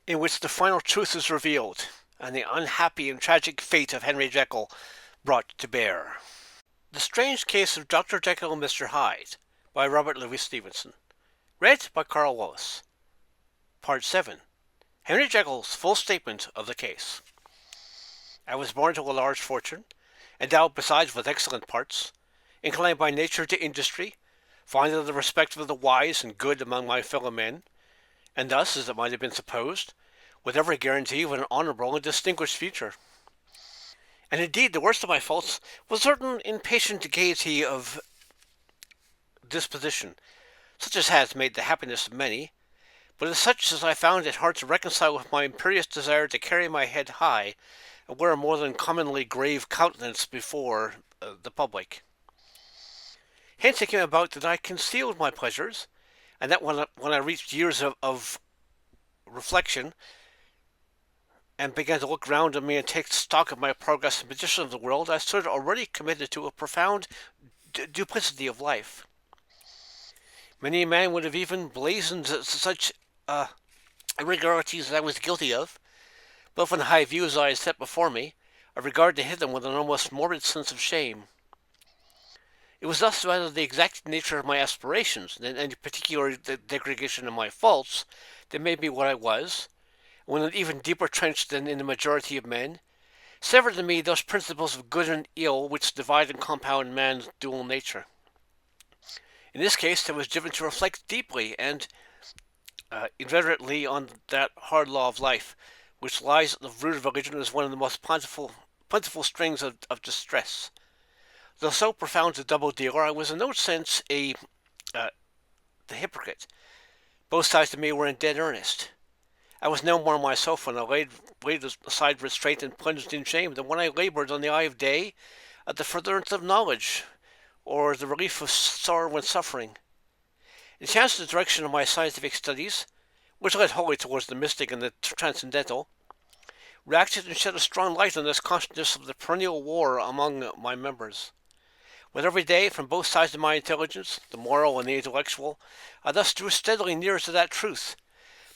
in which the final truth is revealed and the unhappy and tragic fate of Henry Jekyll brought to bear. The Strange Case of Dr. Jekyll and Mr. Hyde by Robert Louis Stevenson. Read by Karl. Part 7. Henry Jekyll's full statement of the case. I was born to a large fortune, endowed besides with excellent parts, inclined by nature to industry, fond of the respect of the wise and good among my fellow men, and thus, as it might have been supposed, with every guarantee of an honourable and distinguished future. And indeed the worst of my faults was a certain impatient gaiety of disposition, such as has made the happiness of many, but as such as I found it hard to reconcile with my imperious desire to carry my head high and wear a more than commonly grave countenance before the public. Hence it came about that I concealed my pleasures, and that when I reached years of reflection, and began to look round on me and take stock of my progress and position of the world, I stood already committed to a profound duplicity of life. Many a man would have even blazoned such irregularities as I was guilty of, but from the high views I had set before me, I regarded and hid them with an almost morbid sense of shame. It was thus rather the exact nature of my aspirations than any particular degradation of my faults that made me what I was, when even deeper trenched than in the majority of men, severed in me those principles of good and ill which divide and compound man's dual nature. In this case, I was driven to reflect deeply and inveterately on that hard law of life, which lies at the root of religion as one of the most plentiful strings of distress. Though so profound a double dealer, I was in no sense the hypocrite. Both sides of me were in dead earnest. I was no more myself when I laid aside restraint and plunged in shame than when I laboured on the eye of day at the furtherance of knowledge, or the relief of sorrow and suffering. It chanced the direction of my scientific studies, which led wholly towards the mystic and the transcendental, reacted and shed a strong light on this consciousness of the perennial war among my members. With every day, from both sides of my intelligence, the moral and the intellectual, I thus drew steadily nearer to that truth,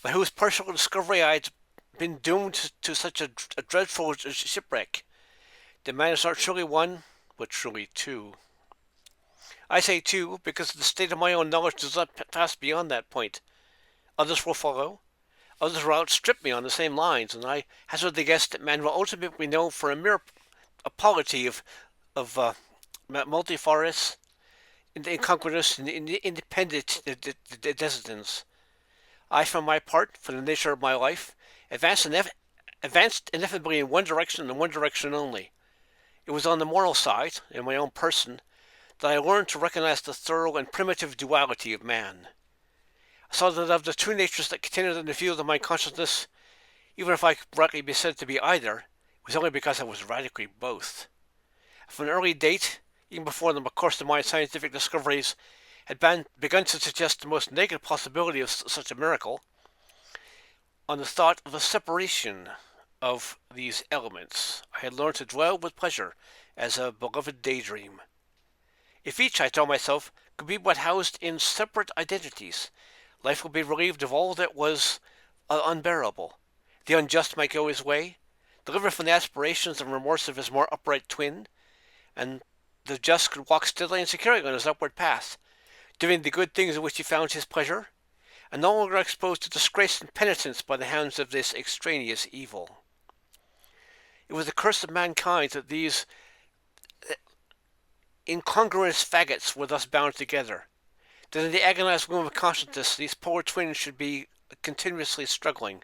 by whose partial discovery I had been doomed to such a dreadful shipwreck. The man is not truly one, but truly two. I say two, because the state of my own knowledge does not pass beyond that point. Others will follow. Others will outstrip me on the same lines, and I hazard the guess that man will ultimately know for a mere polity of multifarious, incongruous, and independent desitance. I, for my part, for the nature of my life, advanced ineffably in one direction and one direction only. It was on the moral side, in my own person, that I learned to recognize the thorough and primitive duality of man. I saw that of the two natures that contended in the field of my consciousness, even if I could rightly be said to be either, it was only because I was radically both. From an early date, even before the course of my scientific discoveries had begun to suggest the most negative possibility of such a miracle, on the thought of a separation of these elements, I had learned to dwell with pleasure as a beloved daydream. If each, I told myself, could be but housed in separate identities, life would be relieved of all that was unbearable. The unjust might go his way, delivered from the aspirations and remorse of his more upright twin, and the just could walk steadily and securely on his upward path, doing the good things in which he found his pleasure, and no longer exposed to disgrace and penitence by the hands of this extraneous evil. It was the curse of mankind that these incongruous faggots were thus bound together, that in the agonized womb of consciousness these polar twins should be continuously struggling.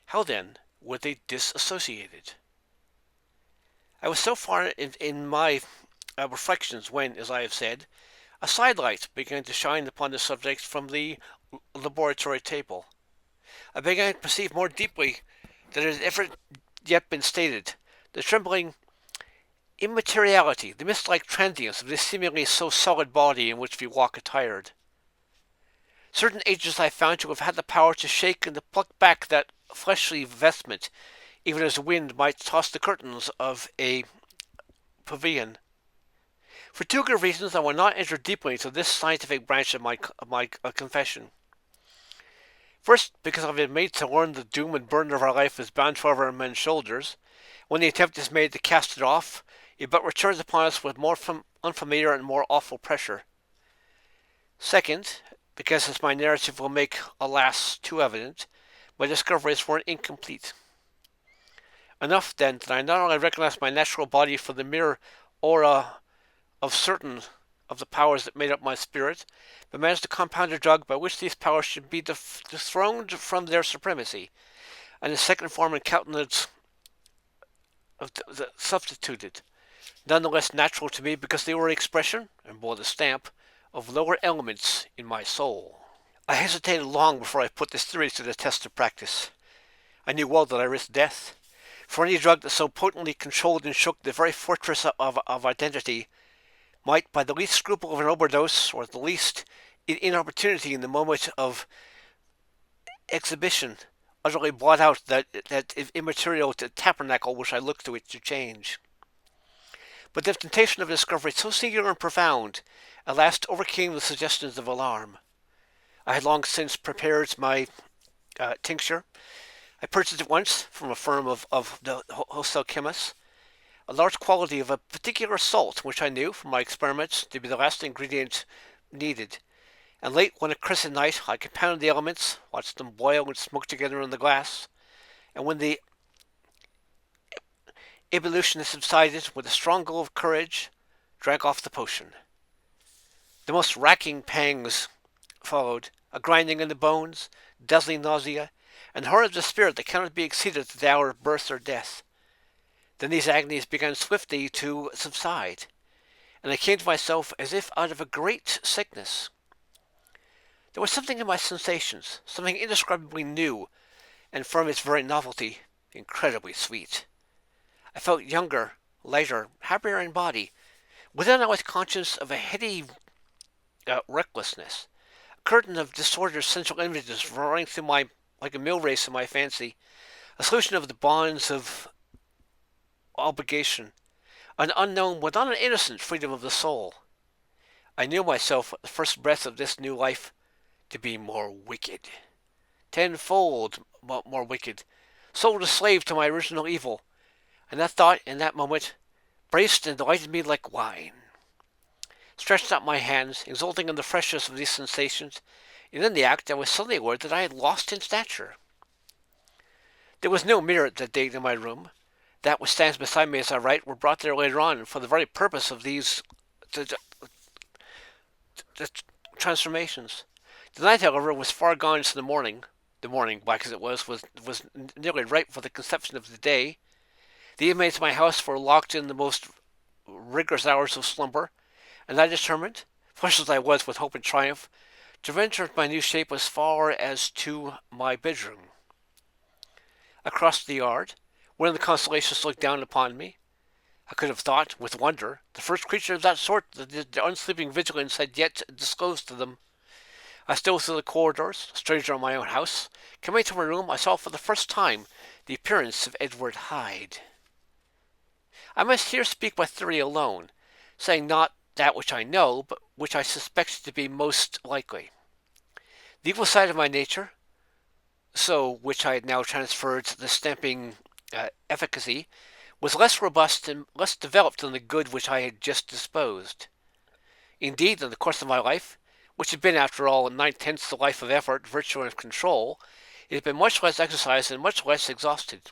How then were they disassociated? I was so far in my reflections when, as I have said, a sidelight began to shine upon the subject from the laboratory table. I began to perceive more deeply than it had ever yet been stated the trembling immateriality, the mist-like transience of this seemingly so solid body in which we walk attired. Certain ages I found to have had the power to shake and to pluck back that fleshly vestment, even as the wind might toss the curtains of a pavilion. For two good reasons I will not enter deeply into this scientific branch of my confession. First, because I've been made to learn the doom and burden of our life is bound forever on men's shoulders. When the attempt is made to cast it off, it but returns upon us with more unfamiliar and more awful pressure. Second, because as my narrative will make, alas, too evident, my discoveries weren't incomplete. Enough, then, that I not only recognized my natural body for the mere aura of certain of the powers that made up my spirit, but managed to compound a drug by which these powers should be dethroned from their supremacy, and a second form and countenance of substituted, none the less natural to me because they were the expression, and bore the stamp, of lower elements in my soul. I hesitated long before I put this theory to the test of practice. I knew well that I risked death, for any drug that so potently controlled and shook the very fortress of identity might, by the least scruple of an overdose, or the least inopportunity in the moment of exhibition, utterly blot out that immaterial tabernacle which I looked to it to change. But the temptation of discovery, so singular and profound, at last overcame the suggestions of alarm. I had long since prepared my tincture. I purchased it once from a firm of the wholesale chemists, a large quantity of a particular salt which I knew, from my experiments, to be the last ingredient needed. And late one crescent night I compounded the elements, watched them boil and smoke together in the glass, and when the ebullition had subsided, with a strong glow of courage, drank off the potion. The most racking pangs followed, a grinding in the bones, dazzling nausea, and horrors of spirit that cannot be exceeded at the hour of birth or death. Then these agonies began swiftly to subside, and I came to myself as if out of a great sickness. There was something in my sensations, something indescribably new, and from its very novelty, incredibly sweet. I felt younger, lighter, happier in body. Within I was conscious of a heady recklessness. A curtain of disordered sensual images running through my like a mill race in my fancy, a solution of the bonds of obligation, an unknown without an innocent freedom of the soul. I knew myself at the first breath of this new life to be more wicked, tenfold more wicked, sold a slave to my original evil, and that thought in that moment braced and delighted me like wine. Stretched out my hands, exulting in the freshness of these sensations, and in the act I was suddenly aware that I had lost in stature. There was no mirror that day in my room. That which stands beside me as I write were brought there later on for the very purpose of these transformations. The night, however, was far gone into the morning. The morning, black as it was nearly ripe for the conception of the day. The inmates of my house were locked in the most rigorous hours of slumber, and I determined, flushed as I was with hope and triumph, to venture my new shape as far as to my bedroom. Across the yard, one of the constellations looked down upon me. I could have thought, with wonder, the first creature of that sort that the unsleeping vigilance had yet disclosed to them. I stole through the corridors, a stranger in my own house. Coming to my room, I saw for the first time the appearance of Edward Hyde. I must here speak by theory alone, saying not that which I know, but which I suspect to be most likely. The evil side of my nature, so which I had now transferred to the stamping efficacy, was less robust and less developed than the good which I had just disposed. Indeed, in the course of my life, which had been, after all, 9/10 the life of effort, virtue, and control, it had been much less exercised and much less exhausted.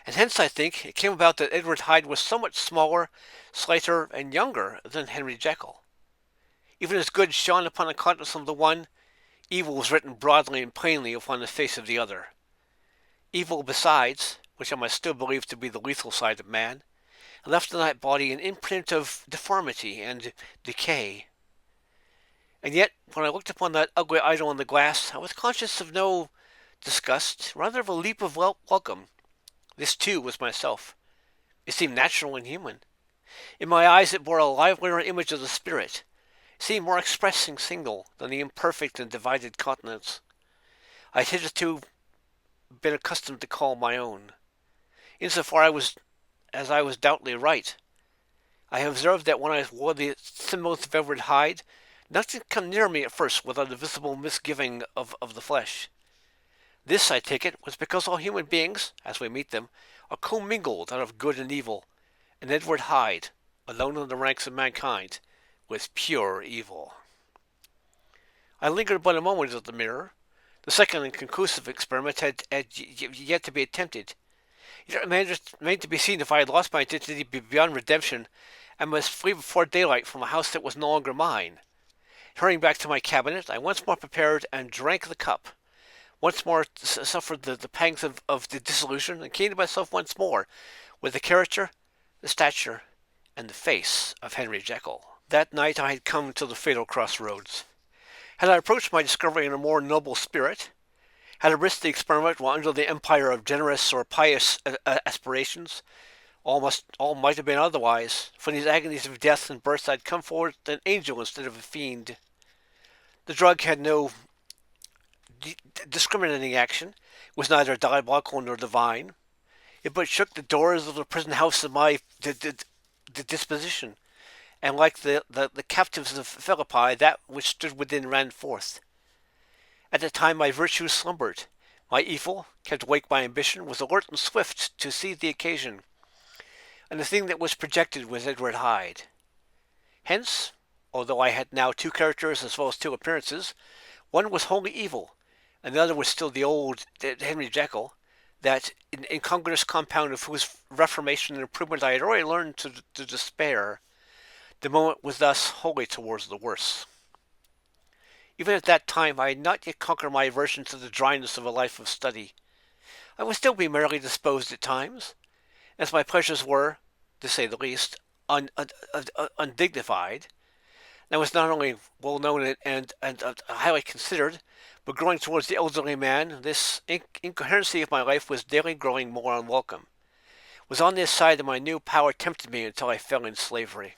And hence, I think, it came about that Edward Hyde was so much smaller, slighter, and younger than Henry Jekyll. Even as good shone upon the countenance of the one, evil was written broadly and plainly upon the face of the other. Evil, besides, which I must still believe to be the lethal side of man, left in that body an imprint of deformity and decay. And yet, when I looked upon that ugly idol in the glass, I was conscious of no disgust, rather of a leap of welcome. This, too, was myself. It seemed natural and human. In my eyes it bore a livelier image of the spirit. It seemed more expressing single than the imperfect and divided countenance I had hitherto been accustomed to call my own. Insofar as I was doubtlessly right. I have observed that when I wore the semblance of Edward Hyde, Nothing come near me at first without a visible misgiving of the flesh. This, I take it, was because all human beings, as we meet them, are commingled out of good and evil, and Edward Hyde, alone in the ranks of mankind, was pure evil. I lingered but a moment at the mirror. The second and conclusive experiment had yet to be attempted. It remained to be seen if I had lost my identity beyond redemption and must flee before daylight from a house that was no longer mine. Hurrying back to my cabinet, I once more prepared and drank the cup. Once more suffered the pangs of the dissolution, and came to myself once more with the character, the stature, and the face of Henry Jekyll. That night I had come to the fatal crossroads. Had I approached my discovery in a more noble spirit, had I risked the experiment while under the empire of generous or pious aspirations, all might have been otherwise. For these agonies of death and birth I had come forward an angel instead of a fiend. The drug had no discriminating action, was neither diabolical nor divine. It but shook the doors of the prison house of my disposition, and like the captives of Philippi, that which stood within ran forth. At the time my virtue slumbered. My evil, kept awake by ambition, was alert and swift to seize the occasion, and the thing that was projected was Edward Hyde. Hence, although I had now two characters as well as two appearances, one was wholly evil, and the other was still the old Henry Jekyll, that incongruous compound of whose reformation and improvement I had already learned to despair. The moment was thus wholly towards the worse. Even at that time I had not yet conquered my aversion to the dryness of a life of study. I would still be merrily disposed at times, as my pleasures were, to say the least, undignified. I was not only well known and highly considered, but growing towards the elderly man, this incoherency of my life was daily growing more unwelcome. It was on this side that my new power tempted me until I fell in slavery.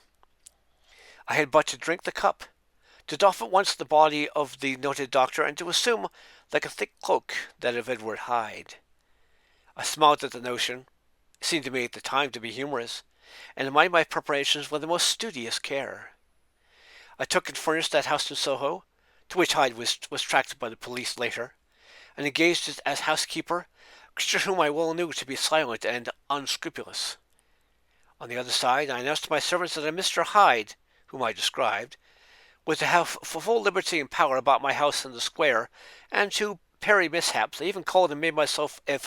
I had but to drink the cup, to doff at once the body of the noted doctor, and to assume, like a thick cloak, that of Edward Hyde. I smiled at the notion. It seemed to me at the time to be humorous, and made my preparations with the most studious care. I took and furnished that house in Soho, to which Hyde was tracked by the police later, and engaged as housekeeper, a creature whom I well knew to be silent and unscrupulous. On the other side, I announced to my servants that a Mr. Hyde, whom I described, was to have full liberty and power about my house in the square, and to parry mishaps, I even called and made myself a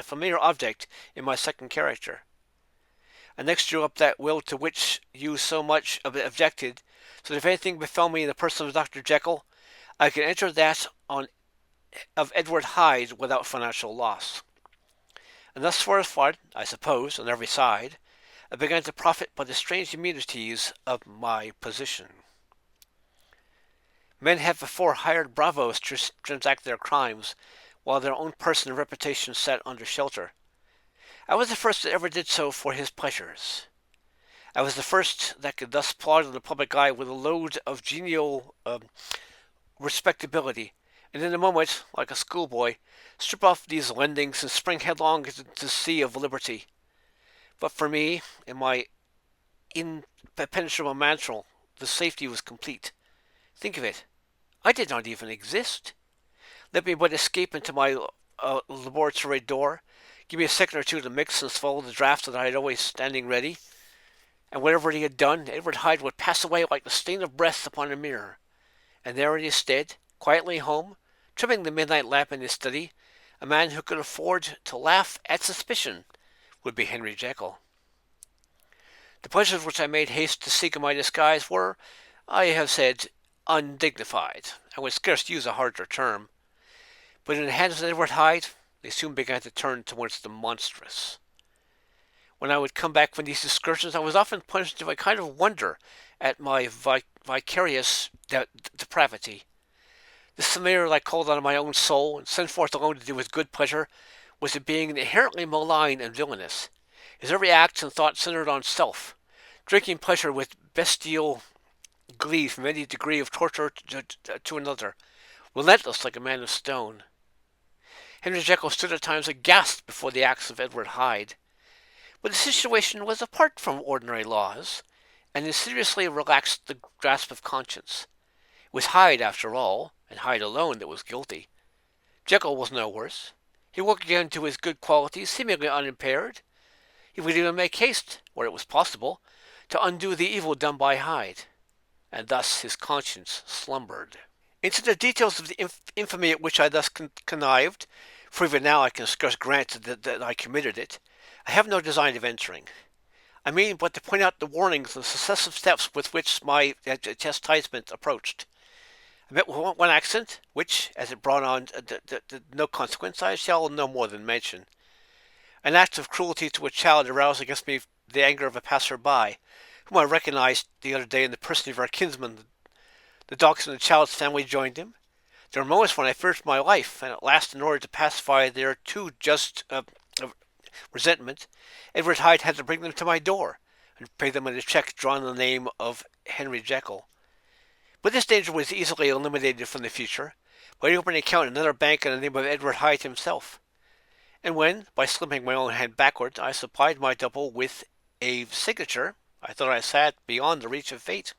familiar object in my second character. I next drew up that will to which you so much objected, so that if anything befell me in the person of Dr. Jekyll, I could enter that of Edward Hyde without financial loss. And thus fortified, I suppose, on every side, I began to profit by the strange immunities of my position. Men have before hired bravos to transact their crimes, while their own person and reputation sat under shelter. I was the first that ever did so for his pleasures. I was the first that could thus plod in the public eye with a load of genial respectability, and in a moment, like a schoolboy, strip off these lendings and spring headlong into the sea of liberty. But for me, in my impenetrable mantle, the safety was complete. Think of it. I did not even exist. Let me but escape into my laboratory door, give me a second or two to mix and swallow the draught that I had always standing ready, and whatever he had done, Edward Hyde would pass away like the stain of breath upon a mirror. And there in his stead, quietly home, trimming the midnight lamp in his study, a man who could afford to laugh at suspicion would be Henry Jekyll. The pleasures which I made haste to seek in my disguise were, I have said, undignified. I would scarce use a harder term. But in the hands of Edward Hyde, they soon began to turn towards the monstrous. When I would come back from these excursions, I was often plunged into a kind of wonder at my vicarious depravity. This familiar I called on my own soul, and sent forth alone to do his good pleasure, was a being inherently malign and villainous. His every act and thought centered on self, drinking pleasure with bestial glee from any degree of torture to another, relentless like a man of stone. Henry Jekyll stood at times aghast before the acts of Edward Hyde. But the situation was apart from ordinary laws, and insidiously relaxed the grasp of conscience. was Hyde, after all, and Hyde alone, that was guilty. Jekyll was no worse. He woke again to his good qualities, seemingly unimpaired. He would even make haste, where it was possible, to undo the evil done by Hyde, and thus his conscience slumbered. Into the details of the infamy at which I thus connived, for even now I can scarce grant that I committed it, I have no design of entering. I mean but to point out the warnings and successive steps with which my chastisement approached. I met with one accident, which, as it brought on no consequence, I shall no more than mention. An act of cruelty to a child aroused against me the anger of a passer-by, whom I recognized the other day in the person of our kinsman. The dogs in the child's family joined him. There were moments when I feared for my life, and at last, in order to pacify their too just resentment, Edward Hyde had to bring them to my door, and pay them in a check drawn in the name of Henry Jekyll. But this danger was easily eliminated from the future, by opening an account in another bank in the name of Edward Hyde himself. And when, by slipping my own hand backward, I supplied my double with a signature, I thought I sat beyond the reach of fate.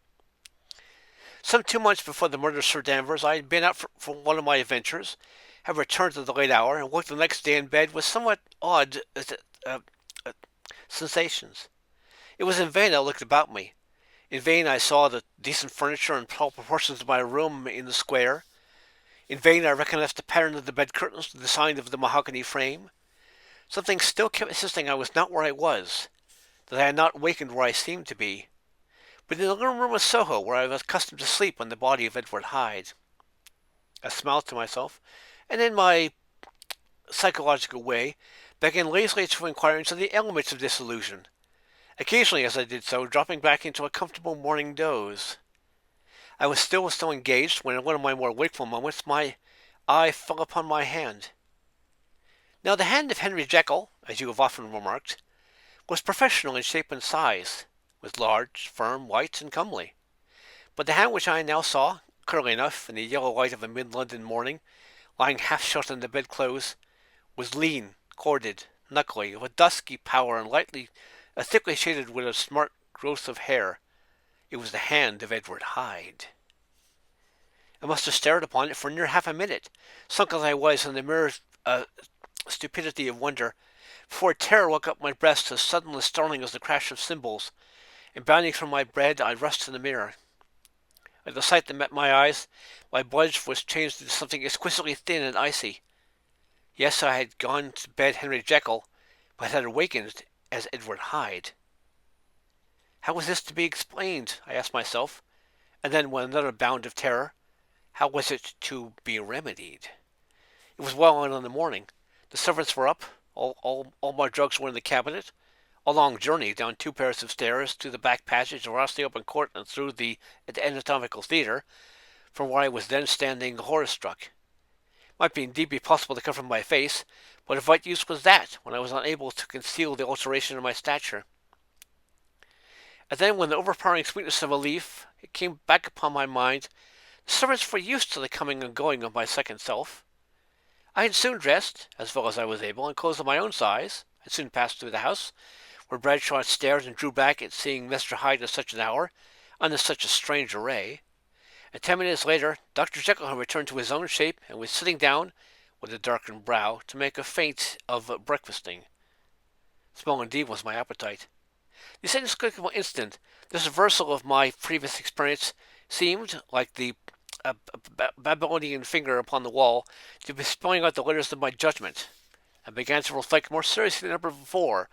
Some 2 months before the murder of Sir Danvers, I had been out for one of my adventures, had returned at the late hour, and woke the next day in bed with somewhat odd sensations. It was in vain I looked about me. In vain I saw the decent furniture and tall proportions of my room in the square. In vain I recognized the pattern of the bed curtains, the design of the mahogany frame. Something still kept insisting I was not where I was, that I had not wakened where I seemed to be, but in the little room of Soho where I was accustomed to sleep on the body of Edward Hyde. I smiled to myself, and in my psychological way began lazily to inquire into the elements of this illusion, occasionally as I did so dropping back into a comfortable morning doze. I was still so engaged when in one of my more wakeful moments my eye fell upon my hand. Now the hand of Henry Jekyll, as you have often remarked, was professional in shape and size, was large, firm, white, and comely. But the hand which I now saw, clearly enough in the yellow light of a mid-London morning, lying half shut in the bedclothes, was lean, corded, knuckly, of a dusky pallor and thickly shaded with a smart growth of hair. It was the hand of Edward Hyde. I must have stared upon it for near half a minute, sunk as I was in the mere stupidity of wonder, before terror woke up my breast as sudden and startling as the crash of cymbals, and bounding from my bed I rushed to the mirror. At the sight that met my eyes, my blood was changed into something exquisitely thin and icy. Yes, I had gone to bed Henry Jekyll, but had awakened as Edward Hyde. How was this to be explained? I asked myself, and then with another bound of terror, how was it to be remedied? It was well on in the morning. The servants were up. All my drugs were in the cabinet. A long journey down 2 pairs of stairs to the back passage across the open court and through the anatomical theatre, from where I was then standing horror-struck. It might indeed be possible to cover my face, but of what use was that when I was unable to conceal the alteration in my stature? And then, when the overpowering sweetness of relief came back upon my mind, the servants were used to the coming and going of my second self. I had soon dressed, as well as I was able, in clothes of my own size, and soon passed through the house, where Bradshaw stared and drew back at seeing Mr. Hyde at such an hour, under such a strange array. And 10 minutes later, Dr. Jekyll had returned to his own shape, and was sitting down, with a darkened brow, to make a feint of breakfasting. Small indeed was my appetite. This inexplicable instant, this reversal of my previous experience, seemed, like the Babylonian finger upon the wall, to be spelling out the letters of my judgment, and began to reflect more seriously than ever before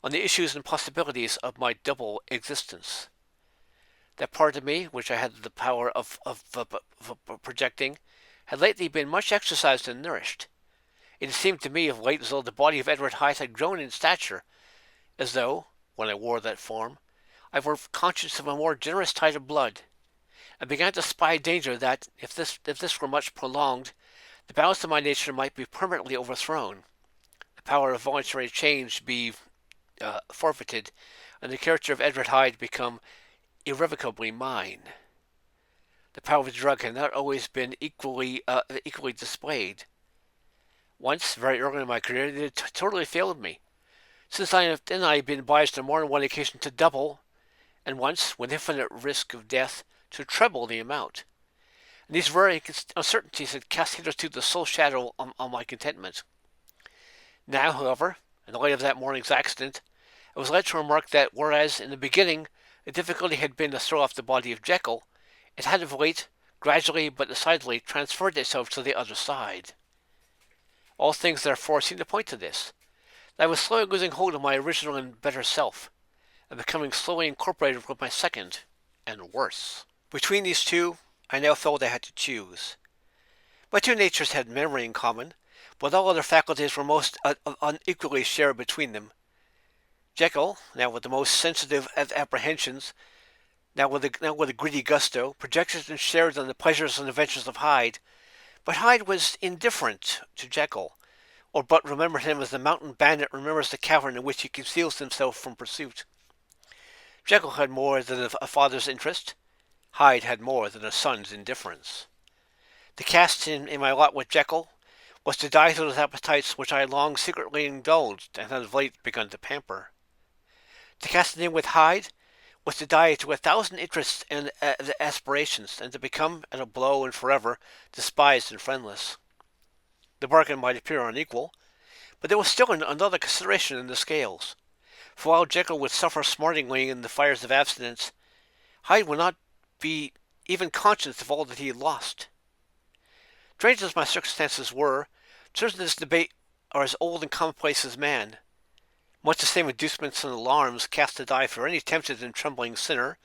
on the issues and possibilities of my double existence. That part of me, which I had the power of projecting, had lately been much exercised and nourished. It seemed to me of late as though the body of Edward Hyde had grown in stature, as though, when I wore that form, I were conscious of a more generous tide of blood, and began to spy danger that, if this were much prolonged, the balance of my nature might be permanently overthrown, the power of voluntary change be forfeited, and the character of Edward Hyde become irrevocably mine. The power of the drug had not always been equally displayed. Once, very early in my career, it had totally failed me. Since then I had been obliged on more than one occasion to double, and once, with infinite risk of death, to treble the amount. And these very uncertainties had cast hitherto the sole shadow on my contentment. Now, however, in the light of that morning's accident, I was led to remark that whereas in the beginning the difficulty had been to throw off the body of Jekyll, it had of late, gradually but decidedly, transferred itself to the other side. All things therefore seemed to point to this, that I was slowly losing hold of my original and better self, and becoming slowly incorporated with my second, and worse. Between these two, I now felt I had to choose. My two natures had memory in common, but all other faculties were most unequally shared between them. Jekyll, now with the most sensitive of apprehensions, now with a greedy gusto, projected and shared on the pleasures and adventures of Hyde, but Hyde was indifferent to Jekyll, or but remembered him as the mountain bandit remembers the cavern in which he conceals himself from pursuit. Jekyll had more than a father's interest. Hyde had more than a son's indifference. The cast in my lot with Jekyll was to die to those appetites which I had long secretly indulged and had of late begun to pamper. To cast it in with Hyde was to die to 1,000 interests and aspirations, and to become, at a blow and forever, despised and friendless. The bargain might appear unequal, but there was still another consideration in the scales. For while Jekyll would suffer smartingly in the fires of abstinence, Hyde would not be even conscious of all that he had lost. Strange as my circumstances were, terms of this debate are as old and commonplace as man. Much the same inducements and alarms cast to die for any tempted and trembling sinner,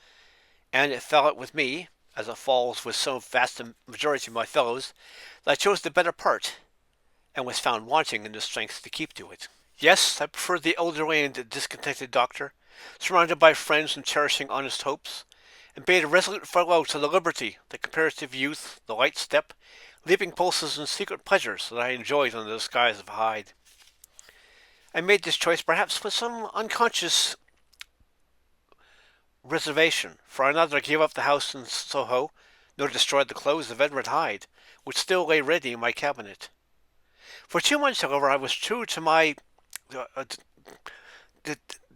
and it fell out with me, as it falls with so vast a majority of my fellows, that I chose the better part, and was found wanting in the strength to keep to it. Yes, I preferred the elderly and discontented doctor, surrounded by friends and cherishing honest hopes, and bade a resolute farewell to the liberty, the comparative youth, the light step, leaping pulses and secret pleasures that I enjoyed under the skies of Hyde. I made this choice perhaps with some unconscious reservation, for I neither gave up the house in Soho, nor destroyed the clothes of Edward Hyde, which still lay ready in my cabinet. For 2 months, however, I was true to my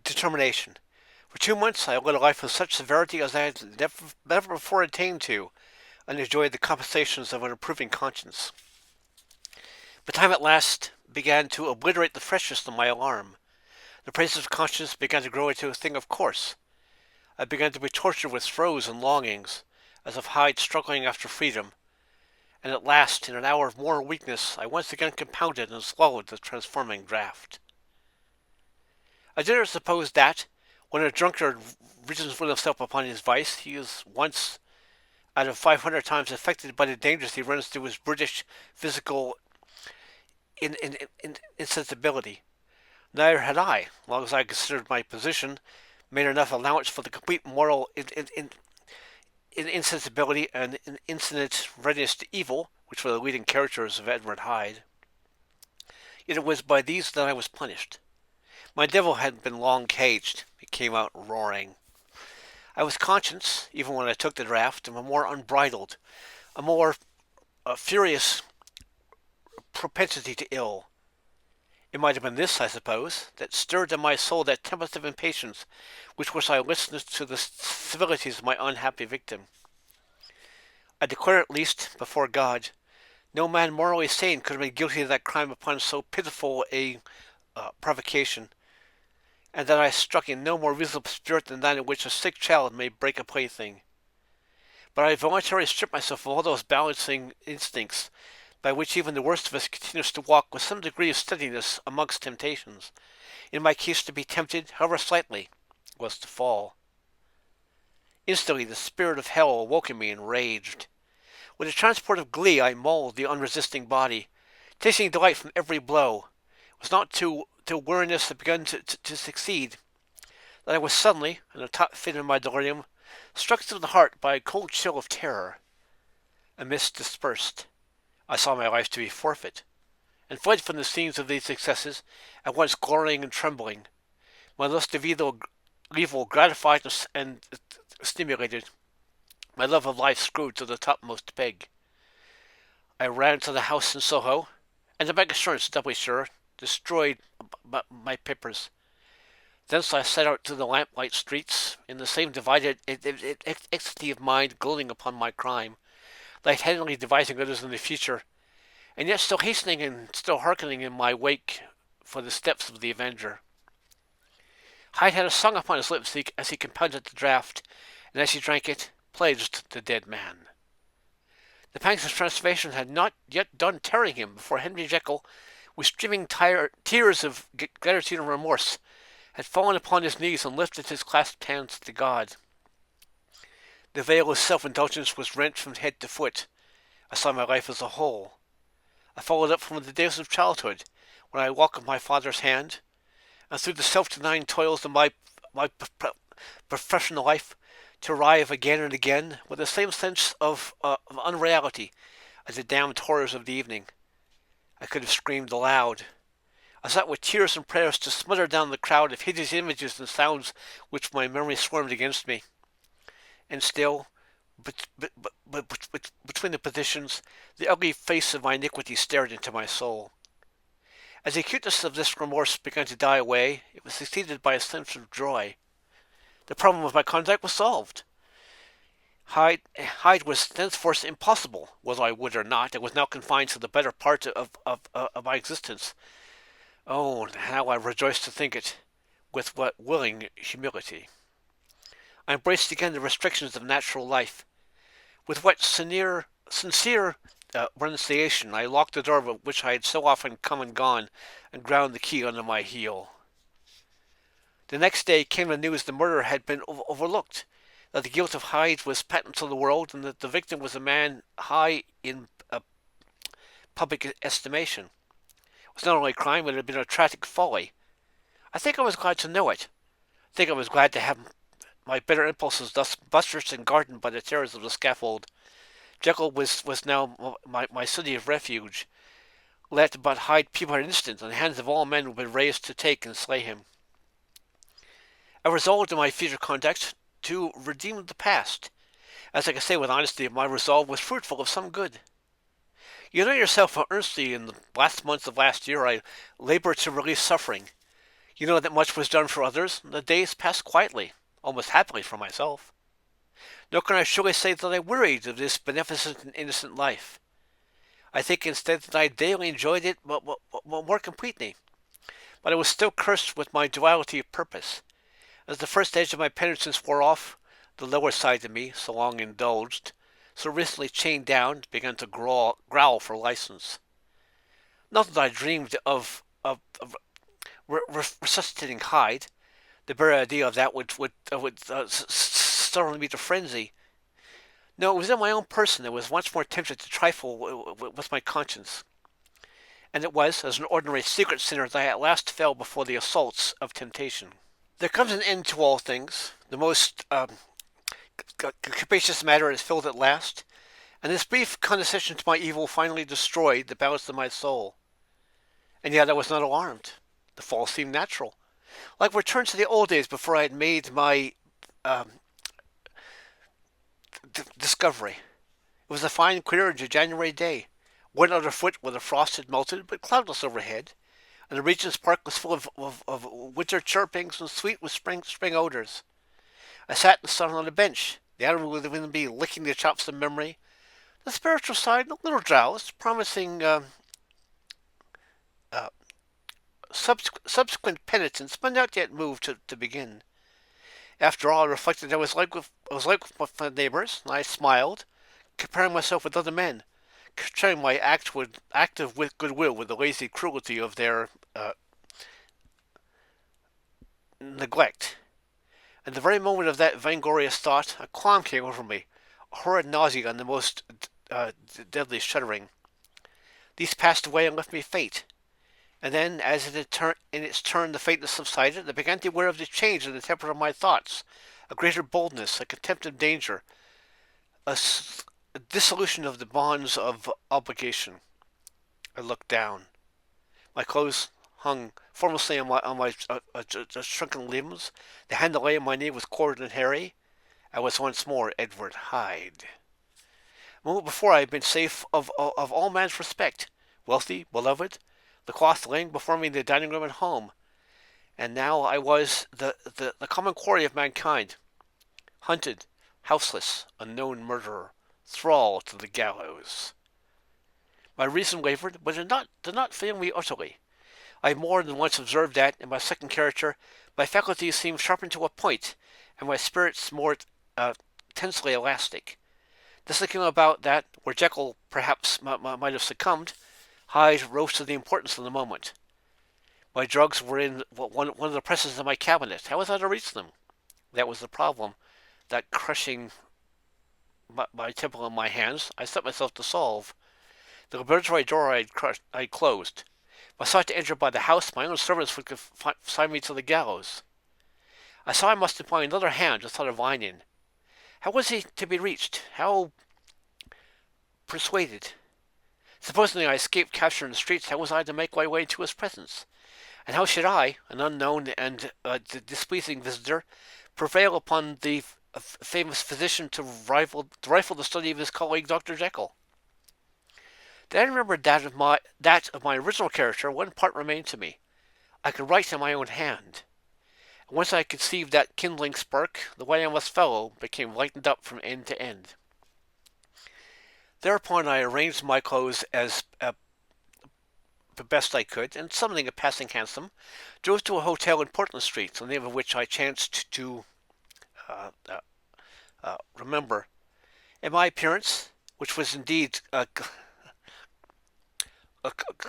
determination. For 2 months I led a life of such severity as I had never before attained to, and enjoyed the compensations of an approving conscience. But time at last began to obliterate the freshness of my alarm. The praises of conscience began to grow into a thing of course. I began to be tortured with throes and longings, as of Hyde struggling after freedom, and at last, in an hour of moral weakness, I once again compounded and swallowed the transforming draught. I did not suppose that, when a drunkard reasons with himself upon his vice, he is once out of 500 times affected by the dangers he runs to his brutish physical insensibility. Neither had I, long as I considered my position, made enough allowance for the complete moral insensibility and infinite readiness to evil, which were the leading characters of Edward Hyde. Yet it was by these that I was punished. My devil had been long caged. It came out roaring. I was conscious, even when I took the draught, of a more unbridled, a more furious propensity to ill. It might have been this, I suppose, that stirred in my soul that tempest of impatience which was I listened to the civilities of my unhappy victim. I declare at least, before God, no man morally sane could have been guilty of that crime upon so pitiful a provocation, and that I struck in no more reasonable spirit than that in which a sick child may break a plaything. But I voluntarily stripped myself of all those balancing instincts by which even the worst of us continues to walk with some degree of steadiness amongst temptations. In my case, to be tempted, however slightly, was to fall. Instantly the spirit of hell awoke in me and raged. With a transport of glee I mauled the unresisting body, tasting delight from every blow. It was not till weariness had begun to succeed that I was suddenly, in the top fit of my delirium, struck through the heart by a cold chill of terror. A mist dispersed. I saw my life to be forfeit, and fled from the scenes of these excesses, at once glorying and trembling. My lust of evil gratified and stimulated, my love of life screwed to the topmost peg. I ran to the house in Soho, and to make assurance doubly sure, destroyed my papers. Thence I set out to the lamplight streets, in the same divided ecstasy of mind gloating upon my crime. lightheadedly devising others in the future, and yet still hastening and still hearkening in my wake for the steps of the avenger. Hyde had a song upon his lips as he compounded the draught, and as he drank it, pledged the dead man. The pangs of transformation had not yet done tearing him before Henry Jekyll, with streaming tears of gratitude and remorse, had fallen upon his knees and lifted his clasped hands to God. The veil of self-indulgence was rent from head to foot. I saw my life as a whole. I followed up from the days of childhood, when I welcomed my father's hand, and through the self-denying toils of my professional life, to arrive again and again with the same sense of unreality as the damned horrors of the evening. I could have screamed aloud. I sought with tears and prayers to smother down the crowd of hideous images and sounds which my memory swarmed against me. And still, between the positions, the ugly face of my iniquity stared into my soul. As the acuteness of this remorse began to die away, it was succeeded by a sense of joy. The problem of my conduct was solved. Hyde was thenceforth impossible, whether I would or not. It was now confined to the better part of my existence. Oh, how I rejoiced to think it, with what willing humility. I embraced again the restrictions of natural life. With what sincere renunciation I locked the door of which I had so often come and gone, and ground the key under my heel. The next day came the news the murder had been overlooked, that the guilt of Hyde was patent to the world, and that the victim was a man high in public estimation. It was not only a crime, but it had been a tragic folly. I think I was glad to know it. I think I was glad to have my better impulses thus buttressed and guarded by the terrors of the scaffold. Jekyll was now my city of refuge. Let but Hyde peep an instant, and the hands of all men would be raised to take and slay him. I resolved in my future conduct to redeem the past. As I can say with honesty, my resolve was fruitful of some good. You know yourself how earnestly in the last months of last year I labored to relieve suffering. You know that much was done for others, and the days passed quietly, almost happily for myself. Nor can I surely say that I wearied of this beneficent and innocent life. I think instead that I daily enjoyed it more completely. But I was still cursed with my duality of purpose. As the first edge of my penitence wore off, the lower side of me, so long indulged, so recently chained down, began to growl for license. Not that I dreamed of resuscitating Hyde. The very idea of that would startle me to frenzy. No, it was in my own person that was once more tempted to trifle with my conscience. And it was, as an ordinary secret sinner, that I at last fell before the assaults of temptation. There comes an end to all things. The most capacious matter is filled at last, and this brief condescension to my evil finally destroyed the balance of my soul. And yet I was not alarmed. The fall seemed natural, like return to the old days before I had made my discovery. It was a fine, clear January day. One underfoot where the frost had melted, but cloudless overhead, and the Regent's Park was full of winter chirpings and sweet with spring odors. I sat in the sun on a bench, the animal within me licking the chops of memory, the spiritual side a little drowsed, promising subsequent penitence, but not yet moved to begin. After all, I reflected I was like with my neighbors, and I smiled, comparing myself with other men, portraying my active goodwill with the lazy cruelty of their neglect. At the very moment of that vainglorious thought, a qualm came over me, a horrid nausea and the most deadly shuddering. These passed away and left me faint. And then, as in its turn the faintness subsided, I began to be aware of the change in the temper of my thoughts, a greater boldness, a contempt of danger, a dissolution of the bonds of obligation. I looked down. My clothes hung formlessly on my shrunken limbs. The hand that lay on my knee was coarse and hairy. I was once more Edward Hyde. A moment before I had been safe of all man's respect, wealthy, beloved, the cloth laying before me in the dining room at home, and now I was the common quarry of mankind, hunted, houseless, a known murderer, thrall to the gallows. My reason wavered, but did not fail me utterly. I more than once observed that, in my second character, my faculties seemed sharpened to a point, and my spirits more tensely elastic. This came about that, where Jekyll perhaps might have succumbed, Hyde rose to the importance of the moment. My drugs were in one of the presses of my cabinet. How was I to reach them? That was the problem. That crushing my temple in my hands, I set myself to solve. The laboratory door I had closed. If I sought to enter by the house, my own servants would consign me to the gallows. I saw I must employ another hand to of Lanyon. How was he to be reached? How persuaded? Supposing I escaped capture in the streets, how was I to make my way to his presence? And how should I, an unknown and displeasing visitor, prevail upon the famous physician to rifle the study of his colleague Dr. Jekyll? Then I remembered that of my original character. One part remained to me. I could write in my own hand. And once I conceived that kindling spark, the way I must follow became lightened up from end to end. Thereupon I arranged my clothes as the best I could, and summoning a passing hansom, drove to a hotel in Portland Street, the name of which I chanced to remember. And my appearance, which was indeed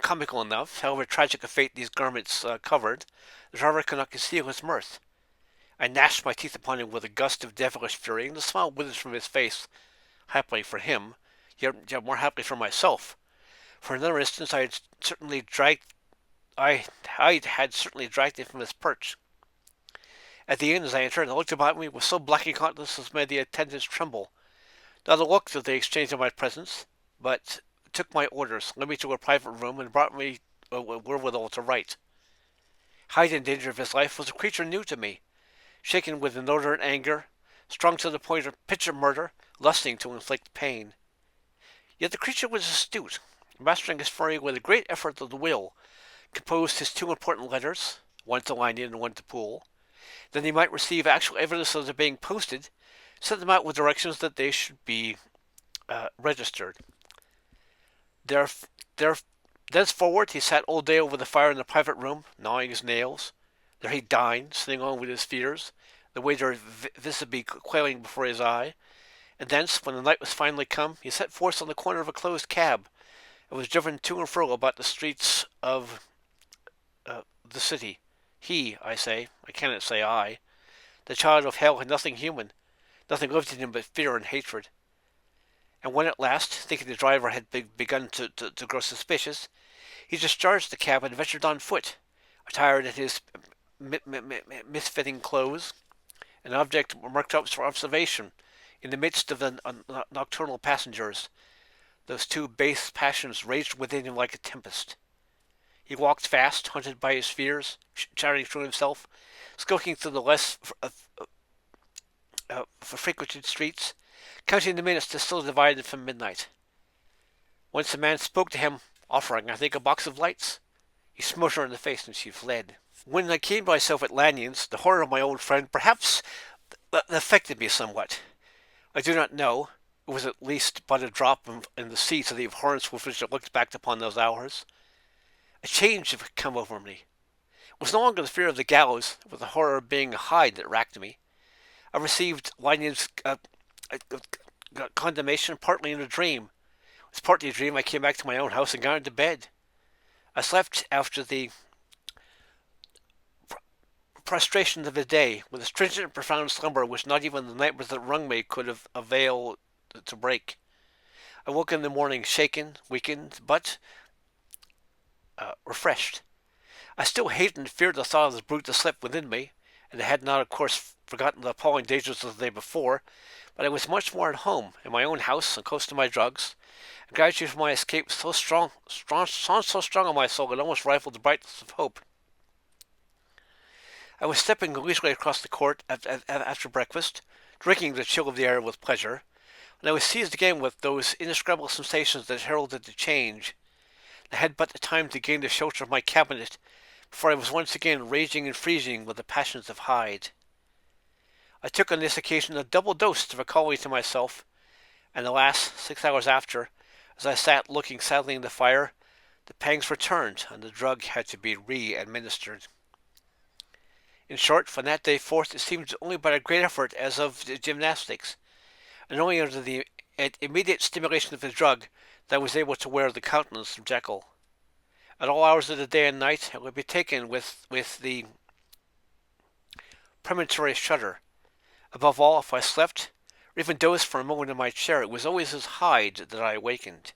comical enough, however tragic a fate these garments covered, the driver could not conceal his mirth. I gnashed my teeth upon him with a gust of devilish fury, and the smile withered from his face, happily for him, yet more happily for myself. For another instance, I had certainly dragged him from his perch. At the inn, as I entered, I looked about me with so black a countenance as made the attendants tremble. Not a look did they exchange in my presence, but took my orders, led me to a private room, and brought me wherewithal to write. Hyde, in danger of his life, was a creature new to me, shaken with inordinate anger, strung to the point of pitch of murder, lusting to inflict pain. Yet the creature was astute, mastering his fury with a great effort of the will, composed his two important letters, one to Lanyon and one to Poole. Then he might receive actual evidence of their being posted, sent them out with directions that they should be registered. Thenceforward he sat all day over the fire in the private room, gnawing his nails. There he dined, sitting on with his fears, the waiter visibly quailing before his eye. And thence, when the night was finally come, he set forth on the corner of a closed cab, and was driven to and fro about the streets of the city. He, I say, I cannot say I. The child of hell had nothing human, nothing lived in him but fear and hatred. And when at last, thinking the driver had begun to grow suspicious, he discharged the cab and ventured on foot, attired in his misfitting clothes, an object marked up for observation, in the midst of the nocturnal passengers. Those two base passions raged within him like a tempest. He walked fast, hunted by his fears, chattering to himself, skulking through the less frequented streets, counting the minutes that still divided from midnight. Once a man spoke to him, offering, I think, a box of lights. He smote her in the face, and she fled. When I came to myself at Lanyon's, the horror of my old friend perhaps affected me somewhat. I do not know. It was at least but a drop in the sea to the abhorrence with which I looked back upon those hours. A change had come over me. It was no longer the fear of the gallows, it was the horror of being a Hyde that racked me. I received Lanyon's condemnation partly in a dream. It was partly a dream. I came back to my own house and got into bed. I slept after the prostration of the day, with a stringent and profound slumber which not even the nightmares that wrung me could have availed to break. I woke in the morning shaken, weakened, but refreshed. I still hated and feared the thought of the brute that slept within me, and I had not, of course, forgotten the appalling dangers of the day before, but I was much more at home, in my own house and close to my drugs, and gratitude for my escape so strong on my soul it almost rivalled the brightness of hope. I was stepping leisurely across the court after breakfast, drinking the chill of the air with pleasure, and I was seized again with those indescribable sensations that heralded the change. I had but the time to gain the shelter of my cabinet before I was once again raging and freezing with the passions of Hyde. I took on this occasion a double dose to recall me to myself, And the last 6 hours after, as I sat looking sadly in the fire, the pangs returned, and the drug had to be re-administered. In short, from that day forth, it seemed only by a great effort as of gymnastics, and only under the immediate stimulation of the drug that I was able to wear the countenance of Jekyll. At all hours of the day and night, it would be taken with the premonitory shudder. Above all, if I slept, or even dozed for a moment in my chair, it was always as Hyde that I awakened.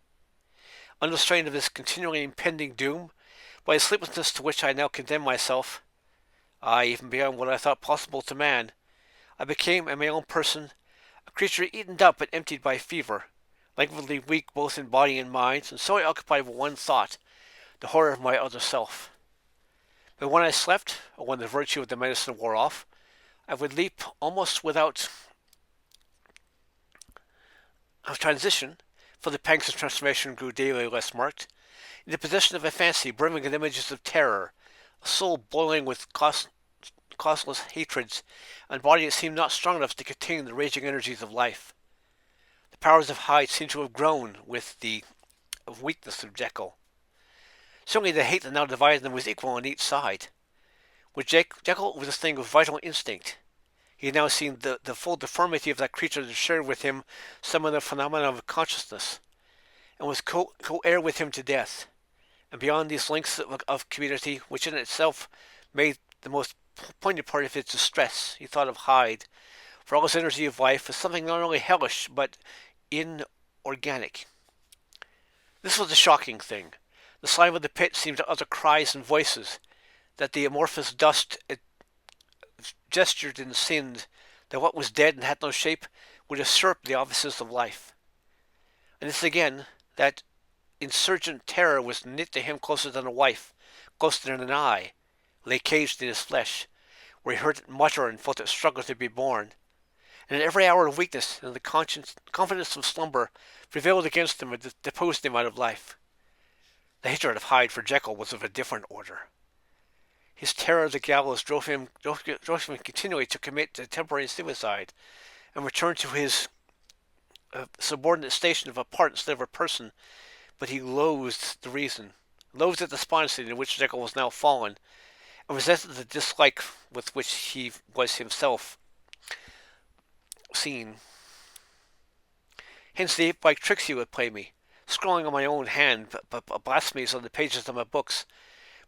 Under the strain of this continually impending doom, by a sleeplessness to which I now condemned myself, even beyond what I thought possible to man, I became, in my own person, a creature eaten up and emptied by fever, languidly weak both in body and mind, and solely occupied with one thought, the horror of my other self. But when I slept, or when the virtue of the medicine wore off, I would leap almost without transition, for the pangs of transformation grew daily less marked, in the possession of a fancy brimming with images of terror, a soul boiling with causeless hatreds, and a body that seemed not strong enough to contain the raging energies of life. The powers of Hyde seemed to have grown with the weakness of Jekyll. Certainly the hate that now divided them was equal on each side. With Jekyll was a thing of vital instinct. He had now seen the full deformity of that creature that shared with him some of the phenomena of consciousness, and was co-heir with him to death. And beyond these links of community, which in itself made the most poignant part of his distress, he thought of Hyde, for all his energy of life, as something not only hellish, but inorganic. This was a shocking thing. The slime of the pit seemed to utter cries and voices, that the amorphous dust it gestured and sinned, that what was dead and had no shape would usurp the offices of life. And this again, that insurgent terror was knit to him closer than a wife, closer than an eye, lay caged in his flesh, where he heard it mutter and felt it struggle to be born. And in every hour of weakness and the confidence of slumber prevailed against him and deposed him out of life. The hatred of Hyde for Jekyll was of a different order. His terror of the gallows drove him continually to commit temporary suicide, and return to his subordinate station of a part instead of a person. But he loathed the reason, loathed the despondency in which Jekyll was now fallen, and resented the dislike with which he was himself seen. Hence the ape-like tricks he would play me, scrawling on my own hand blasphemies on the pages of my books,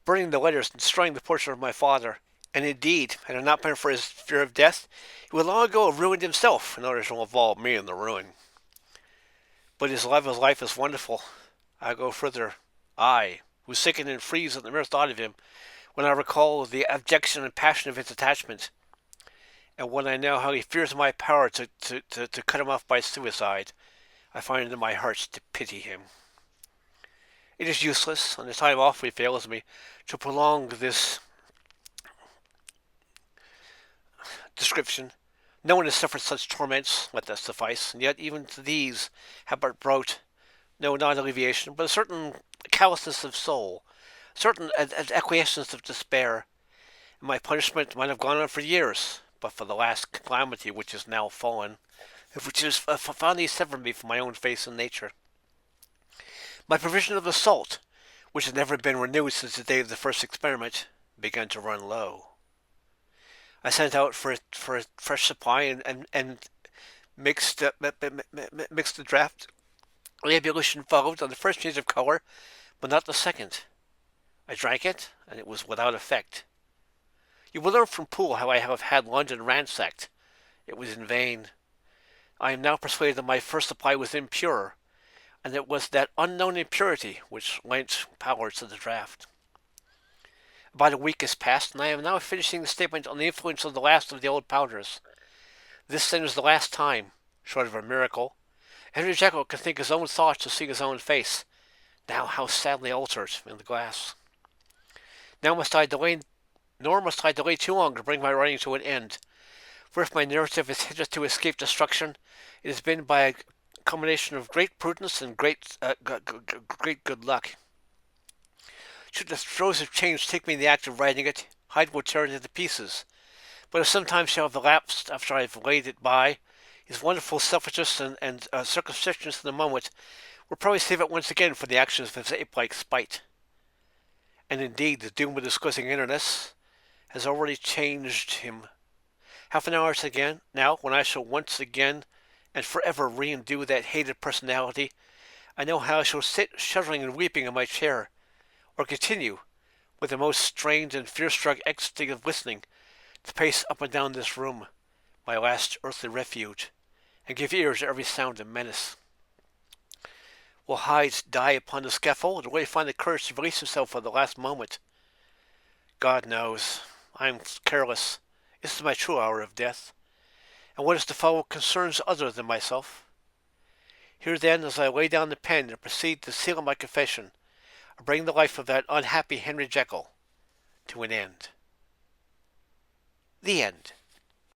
burning the letters and destroying the portrait of my father. And indeed, had it not been for his fear of death, he would long ago have ruined himself in order to involve me in the ruin. But his love of life is wonderful. I go further. I, who sicken and freeze at the mere thought of him, when I recall the abjection and passion of his attachment, and when I know how he fears my power to cut him off by suicide, I find in my heart to pity him. It is useless, and the time awfully fails me, to prolong this description. No one has suffered such torments, let that suffice, and yet even to these have but brought no non-alleviation, but a certain callousness of soul, a certain acquiescence of despair, and my punishment might have gone on for years, but for the last calamity which is now fallen, which has finally severed me from my own face and nature. My provision of assault, which had never been renewed since the day of the first experiment, began to run low. I sent out for a fresh supply and mixed the draft. The ebullition followed on the first change of color, but not the second. I drank it, and it was without effect. You will learn from Poole how I have had London ransacked. It was in vain. I am now persuaded that my first supply was impure, and it was that unknown impurity which lent power to the draught. About a week has passed, and I am now finishing the statement on the influence of the last of the old powders. This then is the last time, short of a miracle, Henry Jekyll can think his own thoughts to see his own face, now how sadly altered in the glass. Nor must I delay too long to bring my writing to an end, for if my narrative has hitherto escaped destruction, it has been by a combination of great prudence and great good luck. Should the throes of change take me in the act of writing it, Hyde will tear it into pieces. But if some time shall have elapsed after I have laid it by, His wonderful selfishness and circumspectness in the moment will probably save it once again for the actions of his ape-like spite. And indeed, the doom of discussing internet has already changed him. Half an hour again, now, when I shall once again and forever re-undo that hated personality, I know how I shall sit shuddering and weeping in my chair, or continue, with the most strained and fear-struck ecstasy of listening, to pace up and down this room, my last earthly refuge, and give ear to every sound and menace. Will Hyde die upon the scaffold, or will he find the courage to release himself for the last moment? God knows. I am careless. This is my true hour of death, and what is to follow concerns other than myself. Here then, as I lay down the pen and proceed to seal my confession, I bring the life of that unhappy Henry Jekyll to an end. The end.